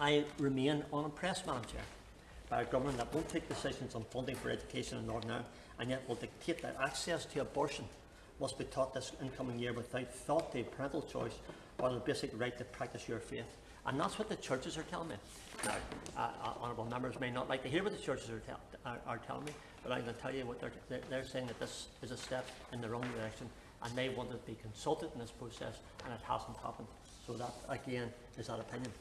I remain unimpressed, Madam Chair, by a government that won't take decisions on funding for education in Northern Ireland and yet will dictate that access to abortion must be taught this incoming year without thought to parental choice or the basic right to practice your faith. And that's what the churches are telling me. Now, honourable members may not like to hear what the churches are telling me, but I'm going to tell you what they're saying, that this is a step in the wrong direction and they want to be consulted in this process, and it hasn't happened. So that, again, is that opinion.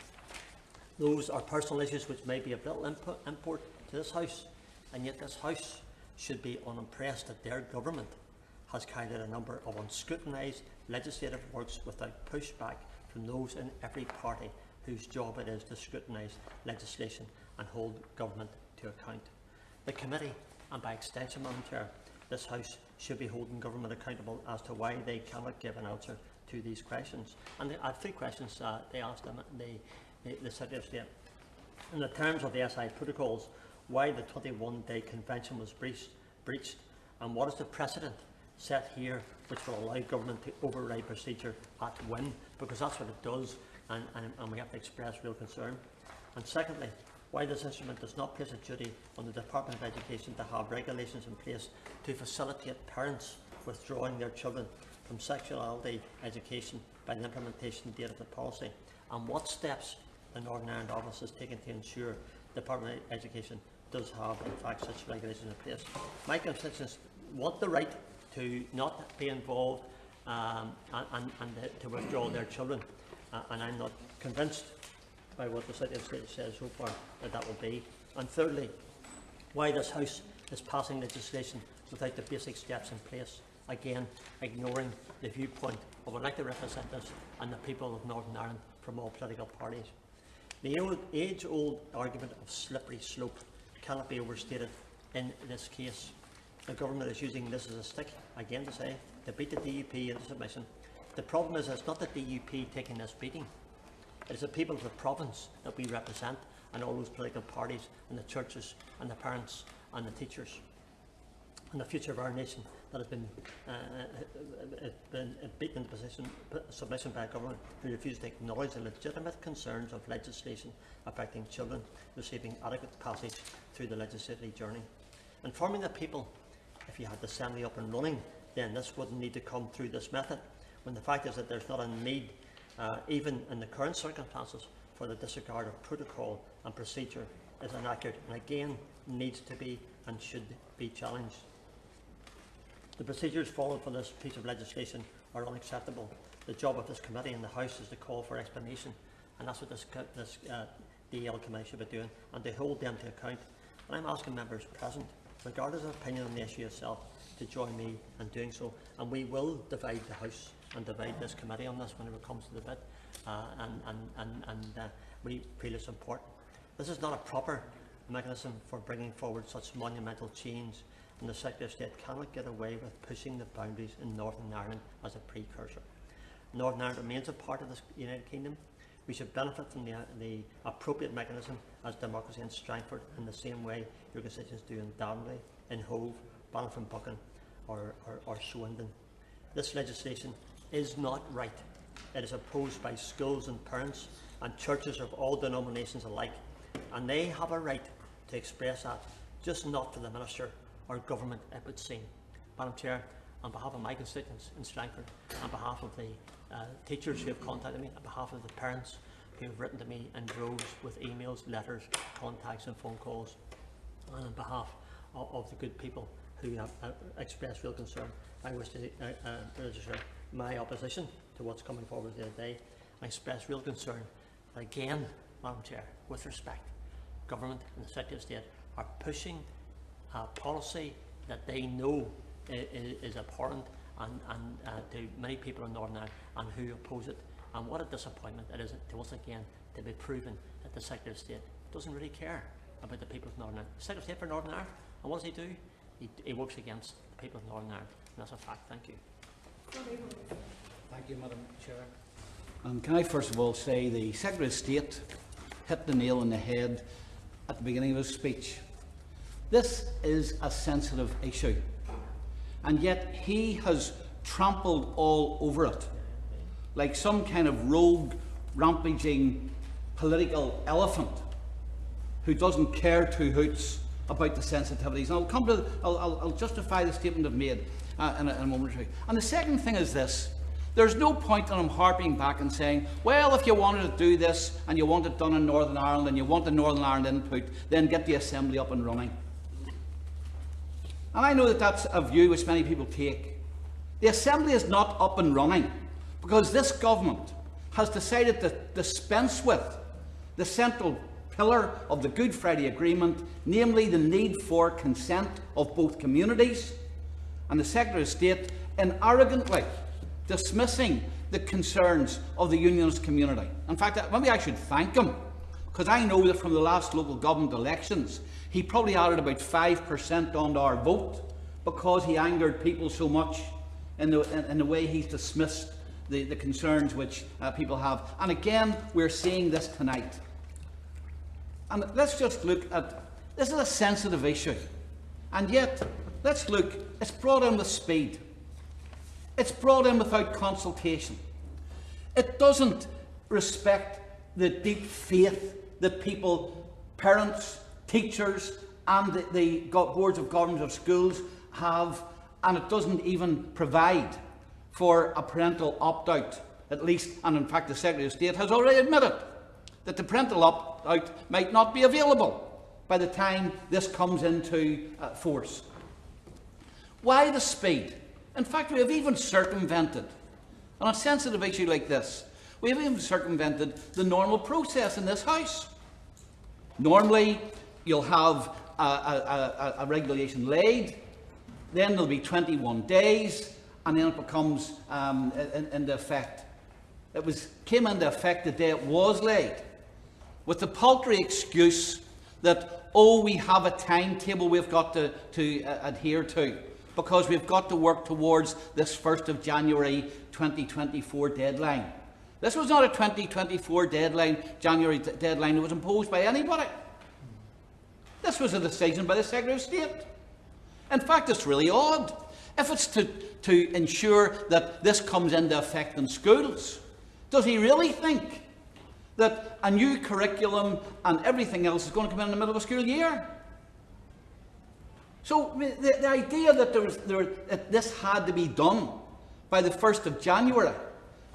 Those are personal issues which may be of little import to this House, and yet this House should be unimpressed that their government has carried out a number of unscrutinised legislative works without pushback from those in every party whose job it is to scrutinise legislation and hold government to account. The committee, and by extension, Madam Chair, this House should be holding government accountable as to why they cannot give an answer to these questions. And I have three questions they asked them, the Secretary of State. In the terms of the SI protocols, why the 21-day convention was breached, and what is the precedent set here which will allow government to override procedure at whim, because that's what it does, and we have to express real concern. And secondly, why this instrument does not place a duty on the Department of Education to have regulations in place to facilitate parents withdrawing their children from sexuality education by the implementation date of the policy, and what steps the Northern Ireland Office is taking to ensure the Department of Education does have, in fact, such regulations in place. My constituents want the right to not be involved and to withdraw their children, and I'm not convinced by what the Secretary of State says so far that will be. And thirdly, why this House is passing legislation without the basic steps in place, again ignoring the viewpoint of elected representatives and the people of Northern Ireland from all political parties. The age-old argument of slippery slope cannot be overstated in this case. The government is using this as a stick, again to say, to beat the DUP into submission. The problem is it's not the DUP taking this beating. It is the people of the province that we represent, and all those political parties, and the churches, and the parents, and the teachers, and the future of our nation that has been beaten into submission by a government who refuses to acknowledge the legitimate concerns of legislation affecting children receiving adequate passage through the legislative journey. Informing the people, if you had the assembly up and running, then this wouldn't need to come through this method, when the fact is that there's not a need, even in the current circumstances, for the disregard of protocol and procedure is inaccurate, and again needs to be and should be challenged. The procedures followed for this piece of legislation are unacceptable. The job of this committee in the House is to call for explanation, and that's what this DL committee should be doing, and to hold them to account. And I'm asking members present, regardless of opinion on the issue itself, to join me in doing so, and we will divide the House and divide this committee on this whenever it comes to the bit, and we feel it's important. This is not a proper mechanism for bringing forward such monumental change, and the Secretary of State cannot get away with pushing the boundaries in Northern Ireland as a precursor. Northern Ireland remains a part of the United Kingdom. We should benefit from the appropriate mechanism as democracy in Strangford, in the same way your constituents do in Darnley, in Hove, Banff-and-Buchan or Swindon. This legislation is not right. It is opposed by schools and parents and churches of all denominations alike, and they have a right to express that, just not for the Minister or government, it would seem. Madam Chair, on behalf of my constituents in Strangford, on behalf of the teachers who have contacted me, on behalf of the parents who have written to me in droves with emails, letters, contacts and phone calls, and on behalf of the good people who have expressed real concern, I wish to register my opposition to what's coming forward today. I express real concern that, again, Madam Chair, with respect, government and the Secretary of State are pushing a policy that they know is abhorrent and to many people in Northern Ireland and who oppose it. And what a disappointment it is to us again to be proven that the Secretary of State doesn't really care about the people of Northern Ireland. The Secretary of State for Northern Ireland, and what does he do? He works against the people of Northern Ireland, and that's a fact. Thank you. Thank you, Madam Chair. Can I first of all say the Secretary of State hit the nail on the head at the beginning of his speech. This is a sensitive issue, and yet he has trampled all over it like some kind of rogue, rampaging political elephant who doesn't care two hoots about the sensitivities. And I'll justify the statement I've made in a moment or two. And the second thing is this. There's no point in him harping back and saying, well, if you wanted to do this and you want it done in Northern Ireland and you want the Northern Ireland input, then get the Assembly up and running. And I know that that's a view which many people take. The Assembly is not up and running because this government has decided to dispense with the central pillar of the Good Friday Agreement, namely the need for consent of both communities, and the Secretary of State in arrogantly dismissing the concerns of the unionist community. In fact, maybe I should thank him, because I know that from the last local government elections, he probably added about 5% onto our vote because he angered people so much in the way he's dismissed the concerns which people have. And again, we're seeing this tonight. And let's just look at, this is a sensitive issue. And yet, let's look, it's brought in with speed. It's brought in without consultation. It doesn't respect the deep faith that people, parents, teachers, and the boards of governors of schools have, and it doesn't even provide for a parental opt-out, at least, and in fact the Secretary of State has already admitted that the parental opt-out might not be available by the time this comes into force. Why the speed? In fact, we have even circumvented, on a sensitive issue like this, we have even circumvented the normal process in this House. Normally, you'll have a regulation laid, then there'll be 21 days, and then it becomes into effect. It came into effect the day it was laid, with the paltry excuse that, oh, we have a timetable we've got to adhere to, because we've got to work towards this 1st of January 2024 deadline. This was not a 2024 deadline, January deadline that was imposed by anybody. This was a decision by the Secretary of State. In fact, it's really odd. If it's to ensure that this comes into effect in schools, does he really think that a new curriculum and everything else is going to come in the middle of a school year? So the idea that that this had to be done by the 1st of January,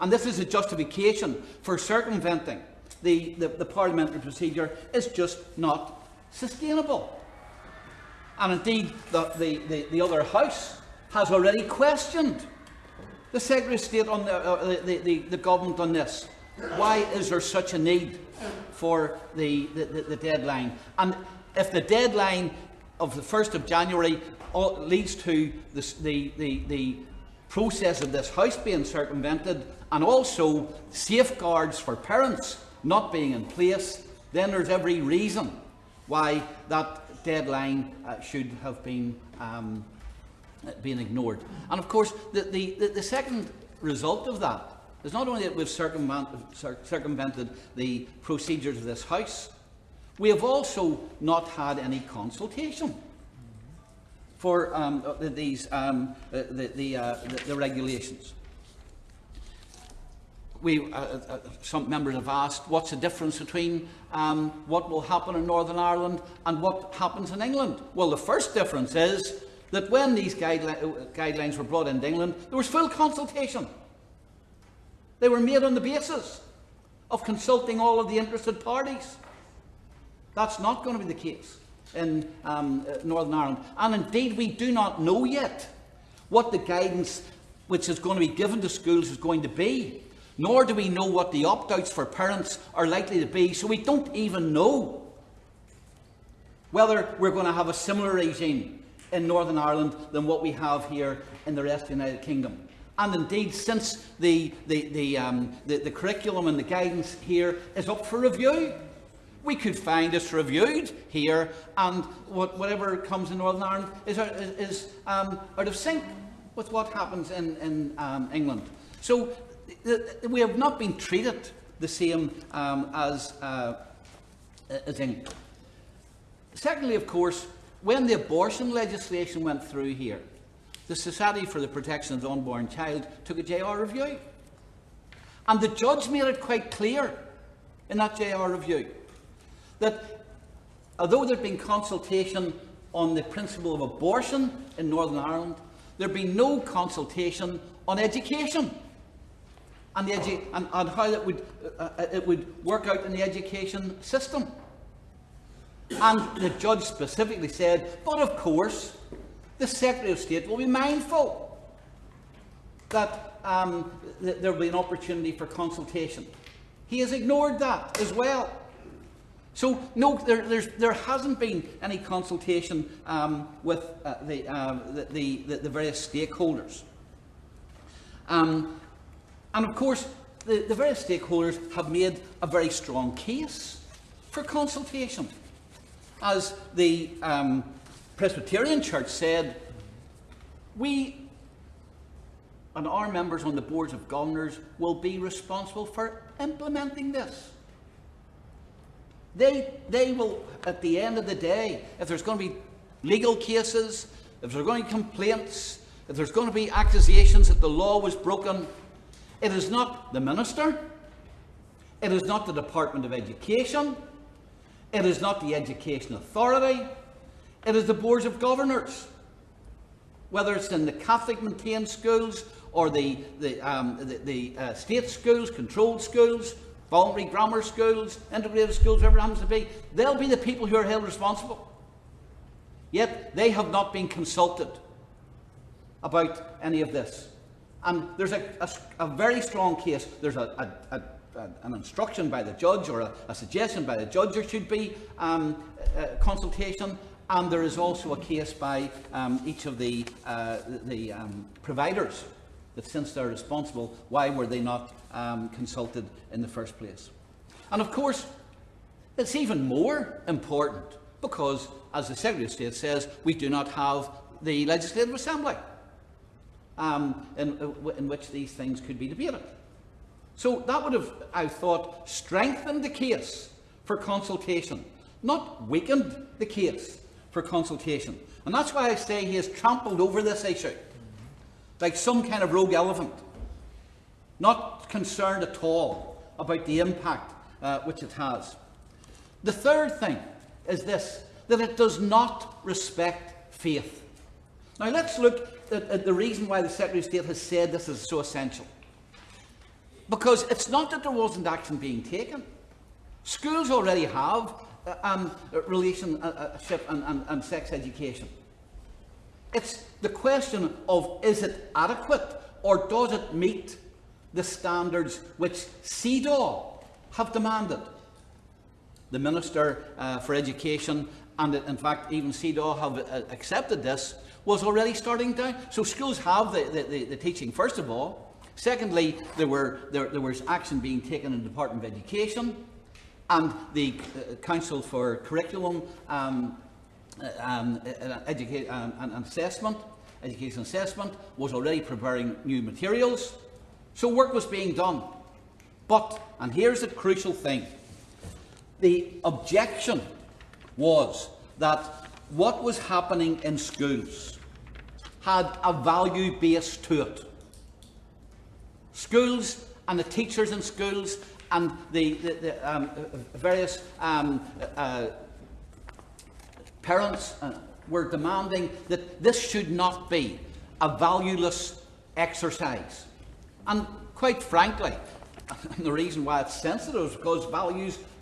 and this is a justification for circumventing the parliamentary procedure, is just not sustainable. And indeed, the other House has already questioned the Secretary of State on the government on this. Why is there such a need for the deadline? And if the deadline of the 1st of January leads to the process of this House being circumvented, and also safeguards for parents not being in place, then there's every reason why that deadline should have been ignored. And of course, the second result of that is not only that we've circumvented the procedures of this House, we have also not had any consultation for the regulations. Some members have asked, what's the difference between what will happen in Northern Ireland and what happens in England? Well, the first difference is that when these guidelines were brought into England, there was full consultation. They were made on the basis of consulting all of the interested parties. That's not going to be the case in Northern Ireland. And indeed, we do not know yet what the guidance which is going to be given to schools is going to be. Nor do we know what the opt-outs for parents are likely to be. So we don't even know whether we're going to have a similar regime in Northern Ireland than what we have here in the rest of the United Kingdom. And indeed, since the curriculum and the guidance here is up for review, we could find it's reviewed here, and whatever comes in Northern Ireland is out of sync with what happens in England. So we have not been treated the same as England. Secondly, of course, when the abortion legislation went through here, the Society for the Protection of the Unborn Child took a JR review. And the judge made it quite clear in that JR review, that although there had been consultation on the principle of abortion in Northern Ireland, there had been no consultation on education and, how it would work out in the education system. And the judge specifically said, but of course, the Secretary of State will be mindful that there will be an opportunity for consultation. He has ignored that as well. So, no, there hasn't been any consultation with the various stakeholders. And of course, the various stakeholders have made a very strong case for consultation. As the Presbyterian Church said, we and our members on the boards of governors will be responsible for implementing this. They will, at the end of the day, if there's going to be legal cases, if there's going to be complaints, if there's going to be accusations that the law was broken, it is not the minister, it is not the Department of Education, it is not the Education Authority, it is the boards of governors. Whether it's in the Catholic maintained schools or the state schools, controlled schools, voluntary grammar schools, integrated schools, whatever it happens to be, they'll be the people who are held responsible. Yet they have not been consulted about any of this. And there's a very strong case. There's an instruction by the judge, or a suggestion by the judge there should be consultation, and there is also a case by each of the providers that, since they're responsible, why were they not consulted in the first place? And of course, it's even more important because, as the Secretary of State says, we do not have the Legislative Assembly in which these things could be debated. So that would have, I thought, strengthened the case for consultation, not weakened the case for consultation. And that's why I say he has trampled over this issue like some kind of rogue elephant, not concerned at all about the impact which it has. The third thing is this, that it does not respect faith. Now let's look at the reason why the Secretary of State has said this is so essential. Because it's not that there wasn't action being taken. Schools already have relationship and sex education. It's the question of, is it adequate, or does it meet the standards which CEDAW have demanded? The Minister for Education, and in fact even CEDAW, have accepted this, was already starting down. So schools have the teaching, first of all. Secondly, there was action being taken in the Department of Education, and the Council for Curriculum Education Assessment was already preparing new materials. So work was being done. But, and here's the crucial thing, the objection was that what was happening in schools had a value base to it. Schools and the teachers in schools and the various parents were demanding that this should not be a valueless exercise. And quite frankly, the reason why it's sensitive is because values